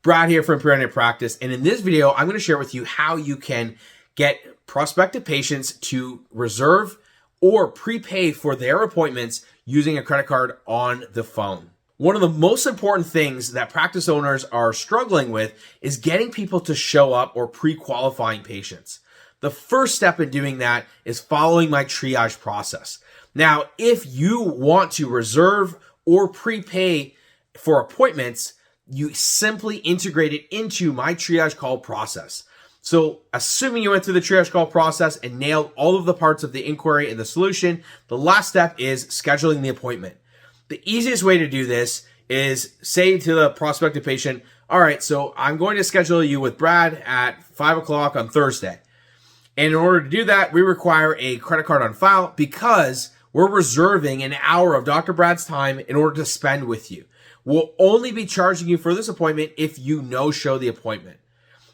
Brad here from Preeminent Practice, and in this video, I'm going to share with you how you can get prospective patients to reserve or prepay for their appointments using a credit card on the phone. One of the most important things that practice owners are struggling with is getting people to show up or pre-qualifying patients. The first step in doing that is following my triage process. Now, if you want to reserve or prepay for appointments, you simply integrate it into my triage call process. So assuming you went through the triage call process and nailed all of the parts of the inquiry and the solution, the last step is scheduling the appointment. The easiest way to do this is say to the prospective patient, all right, so I'm going to schedule you with Brad at 5 o'clock on Thursday. And in order to do that, we require a credit card on file because we're reserving an hour of Dr. Brad's time in order to spend with you. We'll only be charging you for this appointment if you no-show the appointment.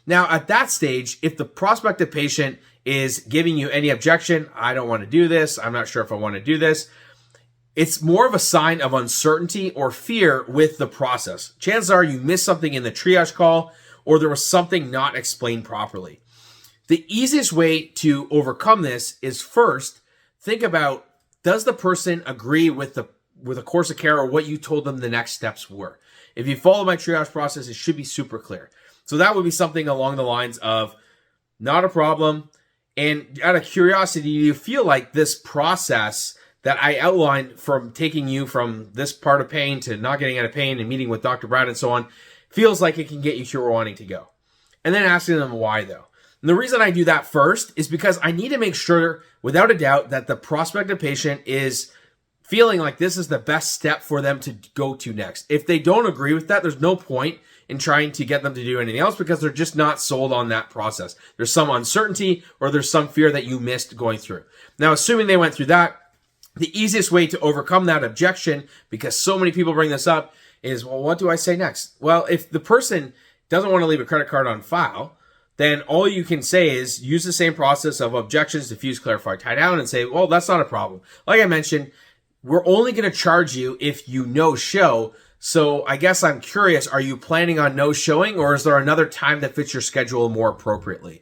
Now, at that stage, if the prospective patient is giving you any objection, I don't want to do this, I'm not sure if I want to do this, it's more of a sign of uncertainty or fear with the process. Chances are you missed something in the triage call or there was something not explained properly. The easiest way to overcome this is first, think about, does the person agree with a course of care or what you told them the next steps were? If you follow my triage process, it should be super clear. So that would be something along the lines of, not a problem. And out of curiosity, do you feel like this process that I outlined from taking you from this part of pain to not getting out of pain and meeting with Dr. Brad and so on, feels like it can get you to where you're wanting to go? And then asking them why though. And the reason I do that first is because I need to make sure, without a doubt, that the prospective patient is feeling like this is the best step for them to go to next. If they don't agree with that, there's no point in trying to get them to do anything else because they're just not sold on that process. There's some uncertainty or there's some fear that you missed going through. Now, assuming they went through that, the easiest way to overcome that objection, because so many people bring this up, is, well, what do I say next? Well, if the person doesn't want to leave a credit card on file, then all you can say is use the same process of objections, diffuse, clarify, tie down, and say, well, that's not a problem. Like I mentioned, we're only going to charge you if you no-show. So I guess I'm curious, are you planning on no-showing, or is there another time that fits your schedule more appropriately?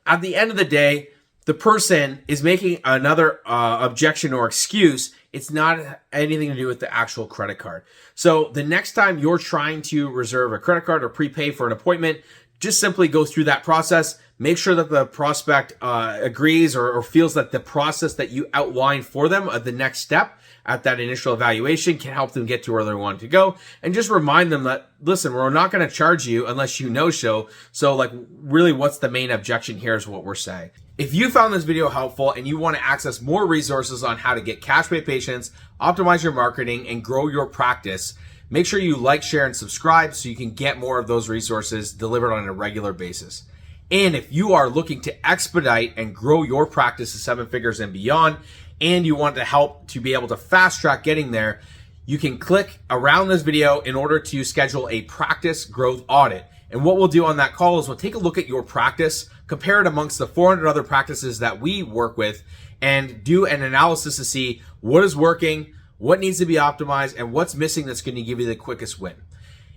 At the end of the day, the person is making another objection or excuse. It's not anything to do with the actual credit card. So the next time you're trying to reserve a credit card or prepay for an appointment, just simply go through that process. Make sure that the prospect agrees or feels that the process that you outlined for them at the next step at that initial evaluation can help them get to where they want to go. And just remind them that, listen, we're not going to charge you unless you no-show. So like, really, what's the main objection here is what we're saying. If you found this video helpful and you want to access more resources on how to get cash pay patients, optimize your marketing, and grow your practice, make sure you like, share, and subscribe so you can get more of those resources delivered on a regular basis. And if you are looking to expedite and grow your practice to 7 figures and beyond, and you want to help to be able to fast track getting there, you can click around this video in order to schedule a practice growth audit. And what we'll do on that call is we'll take a look at your practice, compare it amongst the 400 other practices that we work with, and do an analysis to see what is working, what needs to be optimized, and what's missing that's going to give you the quickest win.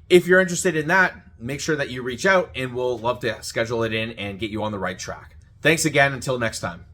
If you're interested in that, make sure that you reach out and we'll love to schedule it in and get you on the right track. Thanks again. Until next time.